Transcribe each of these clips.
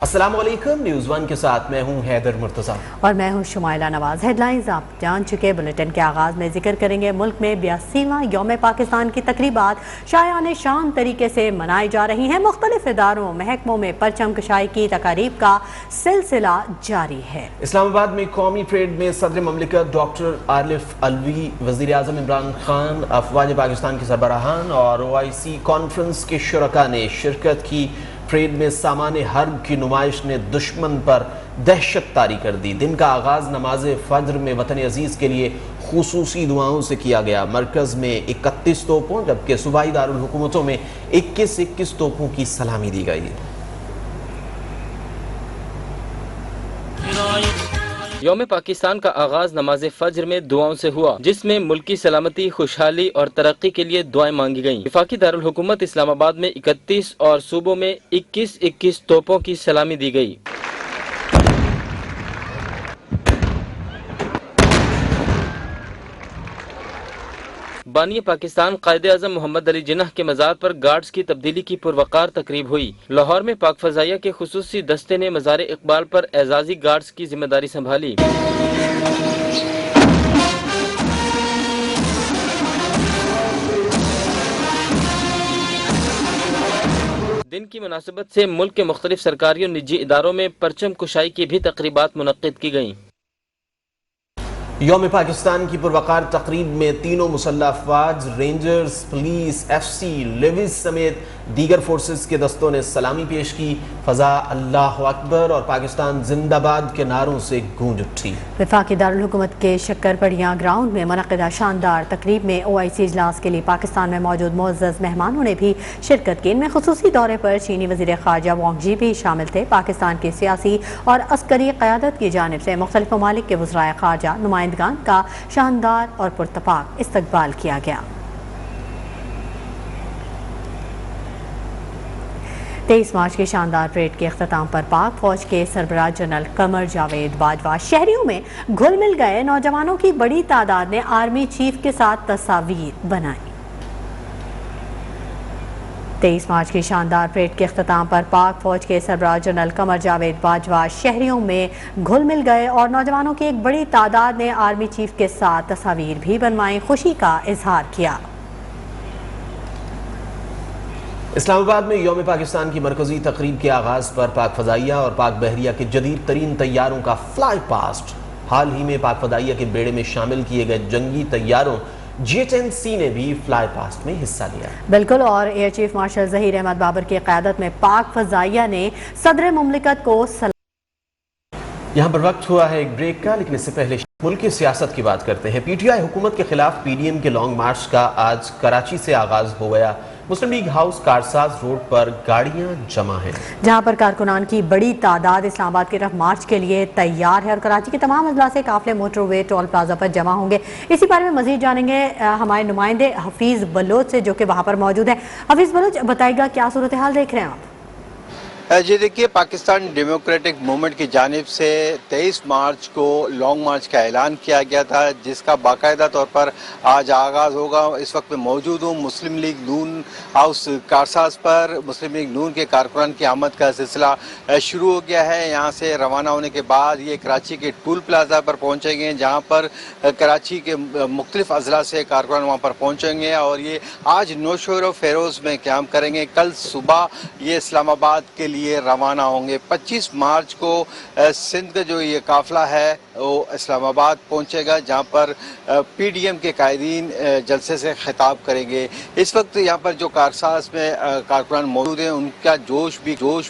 अस्सलाम वालेकुम, news one के साथ मैं हूं हैदर मुर्तज़ा और मैं हूं शुमाइला नवाज। हेडलाइंस आप जान चुके। बुलेटिन के आगाज में जिक्र करेंगे मुल्क में 82वां यौम पाकिस्तान की तकरीबात शायान शान तरीके से मनाई जा रही हैं। मुख्तलिफ इदारों महकमों में परचम कशाई की तकारीब का सिलसिला जारी है। इस्लामाबाद में कौमी परेड में सदर ममलिकत डॉक्टर आरिफ अलवी, वज़ीर आज़म इमरान खान, अफवाज पाकिस्तान के सरबराहान और OIC कॉन्फ्रेंस के शुरका ने शिरकत की। परेड में सामाने हर्ब की नुमाइश ने दुश्मन पर दहशत तारी कर दी। दिन का आगाज नमाज फज्र में वतन अजीज के लिए खुसूसी दुआओं से किया गया। मरकज में 31 तोपों जबकि सूबाई दारुल हुकूमतों में 21 तोपों की सलामी दी गई। यौम पाकिस्तान का आगाज नमाज फज्र में दुआओं से हुआ, जिसमें मुल्की सलामती, खुशहाली और तरक्की के लिए दुआएं मांगी गईं। वफाकी दारुल हुकूमत इस्लामाबाद में 31 और सूबों में 21 तोपों की सलामी दी गई। बानी पाकिस्तान कायदे आज़म मोहम्मद अली जिन्नाह के मज़ार पर गार्ड्स की तब्दीली की पुरवकार तकरीब हुई। लाहौर में पाक फ़ज़ाइया के खुसूसी दस्ते ने मज़ार इकबाल पर एजाज़ी गार्ड्स की जिम्मेदारी संभाली। दिन की मुनासिबत से मुल्क के मुख्तलिफ सरकारी और निजी इदारों में परचम कुशाई की भी तकरीबात मुनक्किद की गयी। यौम पाकिस्तान की पुरवकार तकरीब में तीनों मुसल्लह अफवाज, रेंजर्स, पुलिस, FC, लेविस समेत दीगर फोर्सेस के दस्तों ने सलामी पेश की। फ़ज़ा अल्लाह अकबर और पाकिस्तान जिंदाबाद के नारों से गूंज उठी। वफाकी दारुल हुकूमत के शक्करपड़ियाँ ग्राउंड में मुनक़्क़िदा शानदार तकरीब में OIC इजलास के लिए पाकिस्तान में मौजूद मुअज़्ज़ज़ मेहमानों ने भी शिरकत की। इनमें खुसूसी दौरे पर चीनी वज़ीर ख़ारजा वांग जी भी शामिल थे। पाकिस्तान की सियासी और अस्करी क़यादत की जानिब से मुख्तलिफ ममालिक के वज़राए ख़ारजा नुमाइंदगान का शानदार और पुरतपाक इस्तकबाल किया गया। 23 मार्च के शानदार परेड के अख्ताम पर पाक फौज के सरबराह जनरल कमर जावेद बाजवा शहरियों में घुल मिल गए। नौजवानों की बड़ी तादाद ने आर्मी चीफ के साथ तस्वीर बनाई। 23 मार्च की शानदार परेड के अख्ताम पर पाक फौज के सरबराह जनरल कमर जावेद बाजवा शहरियों में घुल मिल गए और नौजवानों की एक बड़ी तादाद ने आर्मी चीफ के साथ तस्वीर भी बनवाई, खुशी का इजहार किया। इस्लामाबाद में यौम पाकिस्तान की मरकजी तकरीब के आगाज पर पाक फ़ज़ाइया और पाक बहरिया के जदीद तरीन तैयारों का फ्लाई पास्ट। हाल ही में पाक फ़ज़ाइया के बेड़े में शामिल किए गए जंगी तैयारों GHNC ने भी फ्लाई पास्ट में हिस्सा लिया। बिल्कुल, और air chief marshal Zaheer Ahmed Babar की क़यादत में पाक फ़ज़ाइया ने सदर मुमलिकत को यहाँ पर वक्त हुआ है एक ब्रेक का, लेकिन इससे पहले मुल्क की सियासत की बात करते हैं। PTI हुकूमत के खिलाफ PDM के लॉन्ग मार्च का आज कराची से आगाज हो गया। मुस्लिम लीग हाउस कारसाज रोड पर गाड़ियां जमा हैं, जहां पर कारकुनान की बड़ी तादाद इस्लामाबाद की तरफ मार्च के लिए तैयार है और कराची के तमाम अजला से काफिले मोटरवे टोल प्लाजा पर जमा होंगे। इसी बारे में मजीद जानेंगे हमारे नुमाइंदे हफीज़ बलोच से, जो कि वहां पर मौजूद है। हफीज़ बलोच, बताइएगा क्या सूरत हाल देख रहे हैं आप? जी देखिए, पाकिस्तान डेमोक्रेटिक मूवमेंट की जानिब से 23 मार्च को लॉन्ग मार्च का ऐलान किया गया था, जिसका बाकायदा तौर पर आज आगाज़ होगा। इस वक्त मैं मौजूद हूँ मुस्लिम लीग नून हाउस कारसाज पर। मुस्लिम लीग नून के कारकुनान की आमद का सिलसिला शुरू हो गया है। यहाँ से रवाना होने के बाद ये कराची के टोल प्लाजा पर पहुँचेंगे, जहाँ पर कराची के मुख्तलिफ अजला से कारकुनान वहाँ पर पहुँचेंगे और ये आज नौशहर फेरोज़ में क़याम करेंगे। कल सुबह ये इस्लामाबाद के लिए रवाना होंगे। 25 मार्च को सिंध का जो ये काफिला है वो इस्लामाबाद पहुंचेगा, जहां पर PDM के कायदीन जलसे से खिताब करेंगे। इस वक्त यहां पर जो कारसाज में कारकुनान मौजूद हैं, उनका जोश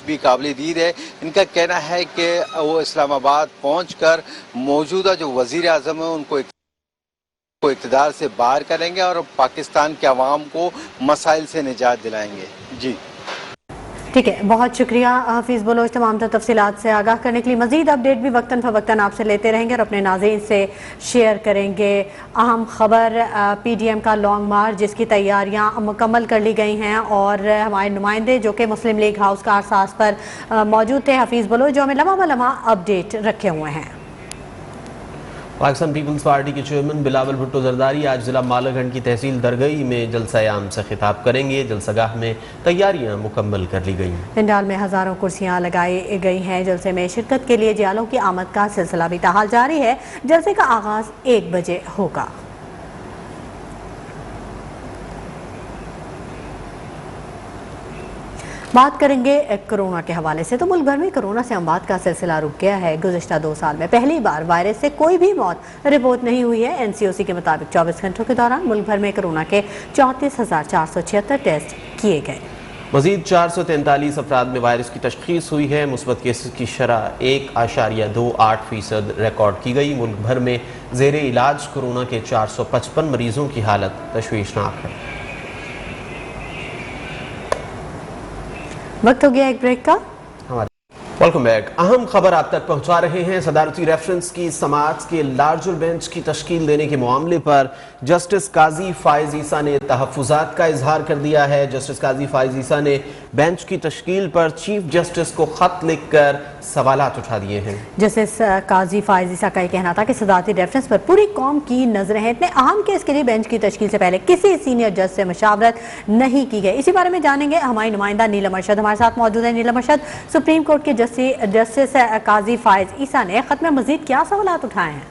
भी काबिल दीद है। इनका कहना है कि वो इस्लामाबाद पहुंचकर मौजूदा जो वज़ीर आज़म है उनको इक़्तिदार से बाहर करेंगे और पाकिस्तान के अवाम को मसाइल से निजात दिलाएंगे। जी ठीक है, बहुत शुक्रिया हफीज़ बलोच तमाम तफसीलात से आगाह करने के लिए। मजीद अपडेट भी वक्तन फवक्तन आपसे लेते रहेंगे और अपने नाज़रीन से शेयर करेंगे। अहम खबर PDM का लॉन्ग मार्च, जिसकी तैयारियां मुकम्मल कर ली गई हैं और हमारे नुमाइंदे जो कि मुस्लिम लीग हाउस कारसाज पर मौजूद थे हफीज़ बलोच, जो हमें लम्हा ब लम्हा अपडेट रखे हुए हैं। पाकिस्तान पीपल्स पार्टी के चेयरमैन बिलावल भुट्टो जरदारी आज जिला मालागंज की तहसील दरगई में जलसा-ए-आम से खिताब करेंगे। जलसागाह में तैयारियां मुकम्मल कर ली गई। पंडाल में हजारों कुर्सियां लगाई गई हैं। जलसे में शिरकत के लिए जियालों की आमद का सिलसिला भी ताहाल जारी है। जलसे का आगाज 1 बजे होगा। बात करेंगे कोरोना के हवाले से, तो मुल्क भर में कोरोना से अमवात का सिलसिला रुक गया है। गुज़िश्ता 2 साल में पहली बार वायरस से कोई भी मौत रिपोर्ट नहीं हुई है। NCOC के मुताबिक 24 घंटों के दौरान मुल्क भर में कोरोना के 34,476 टेस्ट किए गए। मजीद 443 अफराद में वायरस की तशखीस हुई है। मुस्बत केसेस की शरह 1.28% रिकॉर्ड की गई। मुल्क भर में ज़ेरे इलाज कोरोना के 455 मरीजों की हालत तशवीशनाक है। वक्त हो गया एक ब्रेक का। Welcome back. अहम खबर आप तक पहुंचा रहे हैं। सदारती रेफरेंस की समाअत के लार्जर बेंच की तश्कील देने के मामले पर जस्टिस काजी फायज ईसा ने तहफ़्फ़ुज़ात का इजहार कर दिया है। जस्टिस काजी फायज ईसा ने बेंच की तश्कील पर चीफ जस्टिस को खत लिखकर सवालात उठा दिए हैं। जस्टिस काजी फायज ईसा का कहना था कि सदारती रेफरेंस पर पूरी कौम की नजरें हैं। इतने अहम केस के लिए बेंच की तश्कील से पहले किसी सीनियर जज से मशावरत नहीं की गई। इसी बारे में जानेंगे हमारी नुमाइंदा नीलम अरशद हमारे साथ मौजूद है। नीलम अरशद, सुप्रीम कोर्ट के जस्टिस काजी फायज ईसा ने खत में मजीद क्या सवालात उठाए हैं?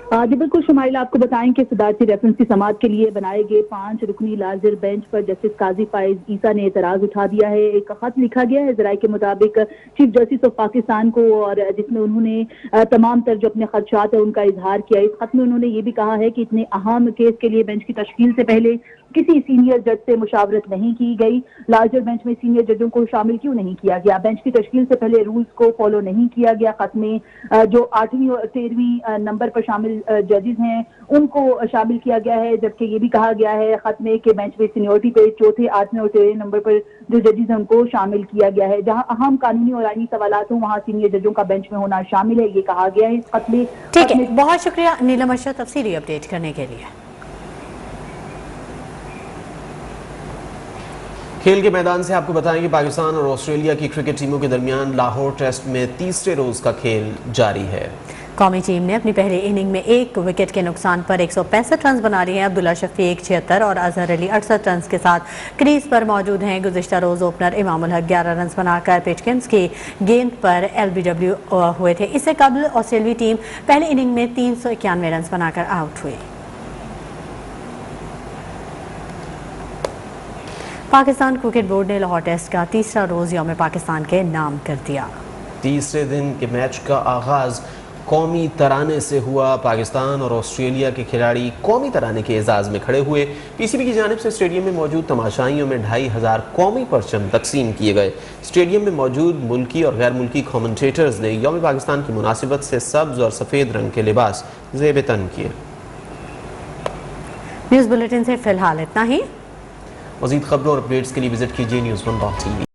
जी बिल्कुल शुमाइल, आपको बताएं कि सदारती रेफरेंस की समाअत के लिए बनाए गए 5 रुकनी लार्जर बेंच पर जस्टिस काजी फायज ईसा ने एतराज उठा दिया है। एक खत लिखा गया है ज़राए के मुताबिक चीफ जस्टिस ऑफ पाकिस्तान को, और जिसमें उन्होंने तमाम तर जो अपने खदशात है उनका इजहार किया। इस खत में उन्होंने ये भी कहा है कि इतने अहम केस के लिए बेंच की तश्कील से पहले किसी सीनियर जज से मुशावरत नहीं की गई। लार्जर बेंच में सीनियर जजों को शामिल क्यों नहीं किया गया? बेंच की तश्कील से पहले रूल्स को फॉलो नहीं किया गया। खत में जो 8वीं और 13वीं नंबर पर शामिल जजेस हैं उनको शामिल किया गया है, जबकि ये भी कहा गया है खत में कि बेंच में सीनियोरिटी पे 4थे, 8वें और 13वें नंबर पर जो जजेस हैं उनको शामिल किया गया है। जहां अहम कानूनी और आईनी सवालात हों वहां सीनियर जजों का बेंच में होना शामिल है, ये कहा गया है इस खत में। ठीक है, बहुत शुक्रिया नीलम अरशद तफसीली अपडेट करने के लिए। खेल के मैदान से आपको बताएं कि पाकिस्तान और ऑस्ट्रेलिया की क्रिकेट टीमों के दरमियान लाहौर टेस्ट में तीसरे रोज का खेल जारी है। कौमी टीम ने अपनी पहली इनिंग में 1 विकेट के नुकसान पर 165 रन बना लिए हैं। अब्दुल्ला शफीक 76 और अजहर अली 68 रन के साथ क्रीज पर मौजूद हैं। गुज़िश्ता रोज ओपनर इमामुल हक 11 रन बनाकर पिचकिंस की गेंद पर LBW हुए थे। इससे कबल ऑस्ट्रेलियाई टीम पहली इनिंग में 391 रन बनाकर आउट हुई। पाकिस्तान क्रिकेट बोर्ड ने लाहौर टेस्ट का तीसरा रोज यौम पाकिस्तान के नाम कर दिया। तीसरे दिन के मैच का आगाज कौमी तराने से हुआ। पाकिस्तान और ऑस्ट्रेलिया के खिलाड़ी कौमी तराने के एजाज में खड़े हुए। PCB की जानिब से स्टेडियम में मौजूद तमाशाइयों में 2500 कौमी परचम तकसीम किए गए। स्टेडियम में मौजूद मुल्की और गैर मुल्की कमेंटेटर्स ने यौम पाकिस्तान की मुनासिबत से सब्ज और सफ़ेद रंग के लिबास ज़ेब तन किए। न्यूज़ बुलेटिन से फिलहाल इतना ही। मज़ीद खबरों और अपडेट्स के लिए विजिट कीजिए news1.tv।